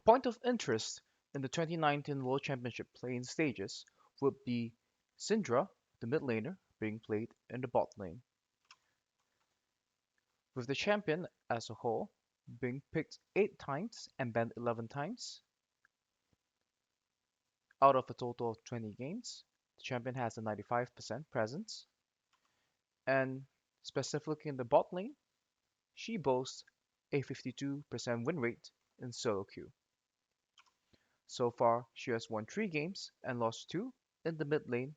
point of interest in the 2019 World Championship playing stages would be Syndra, the mid laner, being played in the bot lane, with the champion as a whole being picked 8 times and banned 11 times. Out of a total of 20 games, the champion has a 95% presence, and specifically in the bot lane, she boasts a 52% win rate in solo queue. So far, she has won 3 games and lost 2 in the mid lane,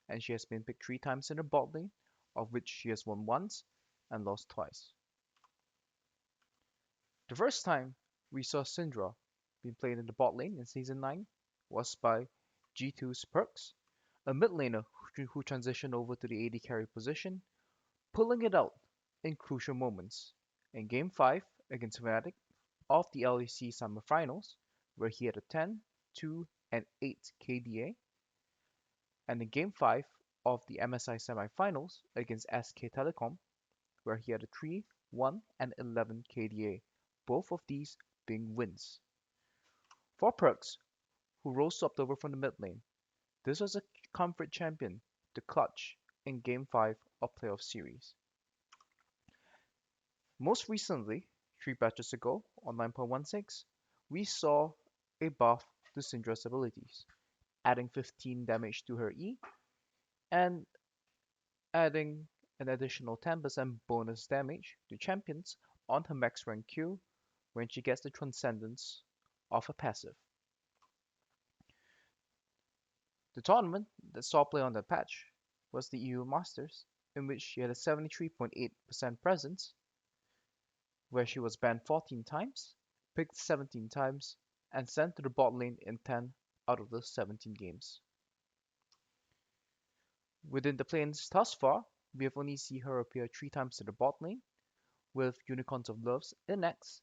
and she has been picked 3 times in the bot lane, of which she has won once and lost twice. The first time we saw Syndra being played in the bot lane in Season 9 was by G2's Perkz, a mid laner who transitioned over to the AD carry position, pulling it out in crucial moments. In Game 5 against Fnatic of the LEC semifinals, where he had a 10, 2, and 8 KDA, and in Game 5 of the MSI semifinals against SK Telecom, where he had a 3, 1, and 11 KDA, both of these being wins. For Perkz, who rose swapped over from the mid lane, this was a comfort champion to clutch in Game 5 of Playoff Series. Most recently, 3 patches ago on 9.16, we saw a buff to Syndra's abilities, adding 15 damage to her E and adding an additional 10% bonus damage to champions on her max rank Q when she gets the Transcendence of a passive. The tournament that saw play on that patch was the EU Masters, in which she had a 73.8% presence, where she was banned 14 times, picked 17 times, and sent to the bot lane in 10 out of the 17 games. Within the planes thus far, we have only seen her appear 3 times in the bot lane, with Unicorns of Loves in X,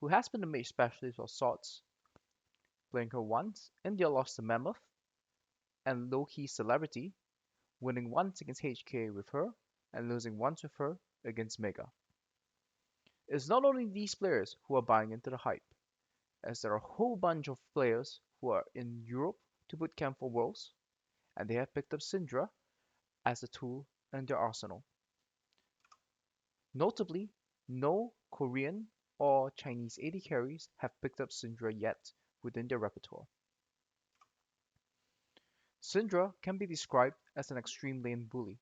who has been the mage specialist of sorts, playing her once in the Lost to Mammoth, and low-key Celebrity, winning once against HK with her, and losing once with her against Mega. It's not only these players who are buying into the hype, as there are a whole bunch of players who are in Europe to boot camp for Worlds, and they have picked up Syndra as a tool in their arsenal. Notably, no Korean or Chinese AD carries have picked up Syndra yet within their repertoire. Syndra can be described as an extreme lane bully,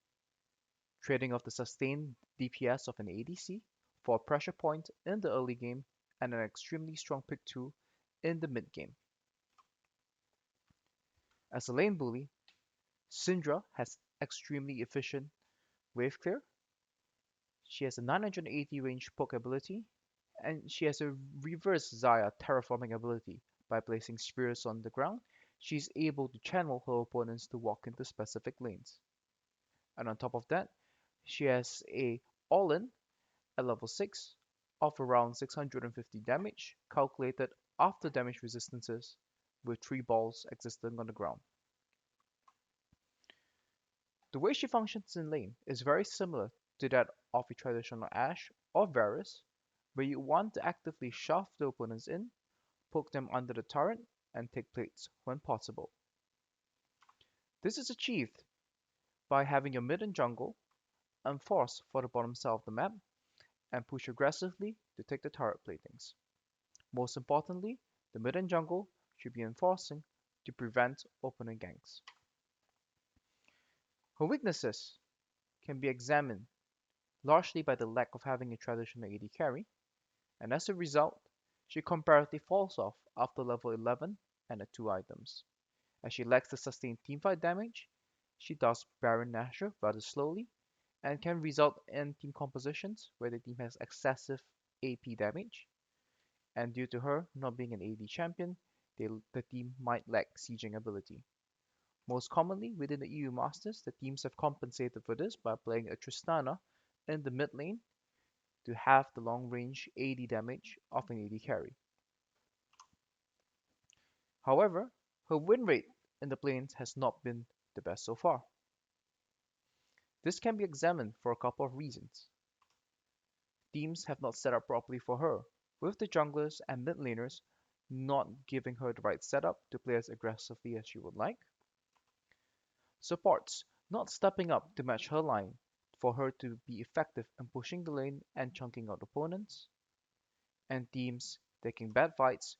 trading off the sustained DPS of an ADC for a pressure point in the early game and an extremely strong pick 2 in the mid game. As a lane bully, Syndra has extremely efficient wave clear. She has a 980 range poke ability, and she has a reverse Xayah terraforming ability. By placing spears on the ground, she is able to channel her opponents to walk into specific lanes. And on top of that, she has a all-in at level 6 of around 650 damage, calculated after damage resistances, with 3 balls existing on the ground. The way she functions in lane is very similar to that of a traditional Ashe or Varus, where you want to actively shove the opponents in, poke them under the turret, and take plates when possible. This is achieved by having your mid and jungle enforce for the bottom side of the map and push aggressively to take the turret platings. Most importantly, the mid and jungle should be enforcing to prevent opponent ganks. Her weaknesses can be examined largely by the lack of having a traditional AD carry, and as a result, she comparatively falls off after level 11 and at 2 items. As she lacks the sustained teamfight damage, she does Baron Nashor rather slowly, and can result in team compositions where the team has excessive AP damage, and due to her not being an AD champion, the team might lack sieging ability. Most commonly within the EU Masters, the teams have compensated for this by playing a Tristana in the mid lane to have the long range AD damage of an AD carry. However, her win rate in the planes has not been the best so far. This can be examined for a couple of reasons. Teams have not set up properly for her, with the junglers and mid laners not giving her the right setup to play as aggressively as she would like. Supports, not stepping up to match her line for her to be effective in pushing the lane and chunking out opponents. And teams taking bad fights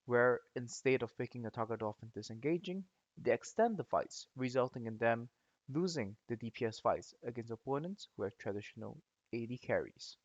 where instead of picking a target off and disengaging, they extend the fights, resulting in them losing the DPS fights against opponents who are traditional AD carries.